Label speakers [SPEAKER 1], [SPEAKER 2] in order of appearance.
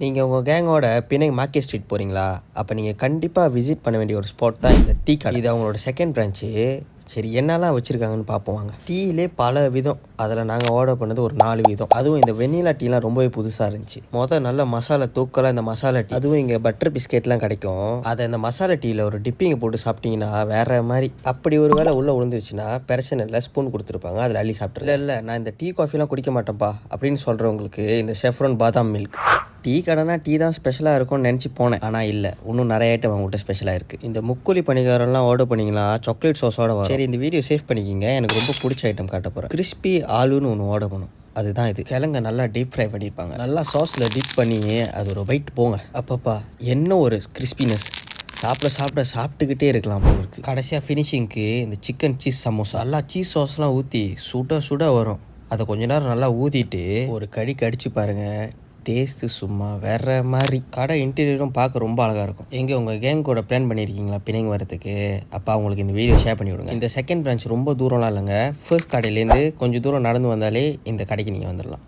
[SPEAKER 1] நீங்கள் உங்கள் கேங்கோட பிணைங் market street போகிறீங்களா? அப்போ நீங்கள் கண்டிப்பாக விசிட் பண்ண வேண்டிய ஒரு ஸ்பாட் தான் இந்த டீ கடை. இது அவங்களோட செகண்ட் பிரான்ச்சு. சரி, என்னெல்லாம் வச்சுருக்காங்கன்னு பார்ப்போம் வாங்க. டீயிலே பல விதம். அதில் நாங்கள் ஆர்டர் பண்ணது ஒரு 4 விதம். அதுவும் இந்த வெண்ணிலா டீலாம் ரொம்பவே புதுசாக இருந்துச்சு. நல்ல மசாலா தூக்கலாக இந்த மசாலா டீ, அதுவும் இங்கே பட்டர் பிஸ்கெட்லாம் கிடைக்கும். அதை இந்த மசாலா டீயில் ஒரு டிப்பிங்கை போட்டு சாப்பிட்டீங்கன்னா வேற மாதிரி. அப்படி ஒரு வேளை உள்ளே விழுந்துருச்சுன்னா பிரச்சனை இல்லை, ஸ்பூன் கொடுத்துருப்பாங்க, அதில் அள்ளி சாப்பிட்டு. இல்லை நான் இந்த டீ காஃபிலாம் குடிக்க மாட்டேன்ப்பா அப்படின்னு சொல்கிறவங்களுக்கு இந்த செஃப்ரான் பாதாம் மில்க். டீ கடைனா டீ தான் ஸ்பெஷலாக இருக்கும்னு நினச்சி போனேன். ஆனால் இல்லை, இன்னும் நிறைய ஐட்டம் அவங்கள்ட்ட ஸ்பெஷலாக இருக்குது. இந்த முக்கோலி பணிகாரம்லாம் ஆர்டர் பண்ணிங்கன்னா சாக்லேட் சோஸோட வரும். சரி, இந்த வீடியோ சேவ் பண்ணிக்கிங்க, எனக்கு ரொம்ப பிடிச்ச ஐட்டம் காட்ட போகிறேன். கிறிஸ்பி ஆலுன்னு ஒன்று ஆர்டர் பண்ணும். அதுதான் இது. கிழங்க நல்லா டீப் ஃப்ரை பண்ணியிருப்பாங்க. நல்லா சாஸில் டிப் பண்ணி அது ஒரு பைட் போங்க. அப்பப்பா என்ன ஒரு கிறிஸ்பினஸ். சாப்பிட்டுக்கிட்டே இருக்கலாம் போல இருக்குது. கடைசியாக ஃபினிஷிங்க்கு இந்த சிக்கன் சீஸ் சமோசா. நல்லா சீஸ் சாஸ்லாம் ஊற்றி சுட வரும். அதை கொஞ்ச நேரம் நல்லா ஊற்றிட்டு ஒரு கடிச்சு பாருங்கள். டேஸ்ட்டு சும்மா வேறு மாதிரி. கடை இன்டீரியரும் பார்க்க ரொம்ப அழகாக இருக்கும். எங்கே உங்கள் கேங் கூட பிளான் பண்ணியிருக்கீங்களா பிணைங் வரதுக்கு? அப்போ அவங்களுக்கு இந்த வீடியோ ஷேர் பண்ணி விடுங்க. இந்த செகண்ட் பிரான்ச் ரொம்ப தூரம்லாம் இல்லைங்க. ஃபர்ஸ்ட் கடையிலேருந்து கொஞ்சம் தூரம் நடந்து வந்தாலே இந்த கடைக்கு நீங்கள் வந்துடலாம்.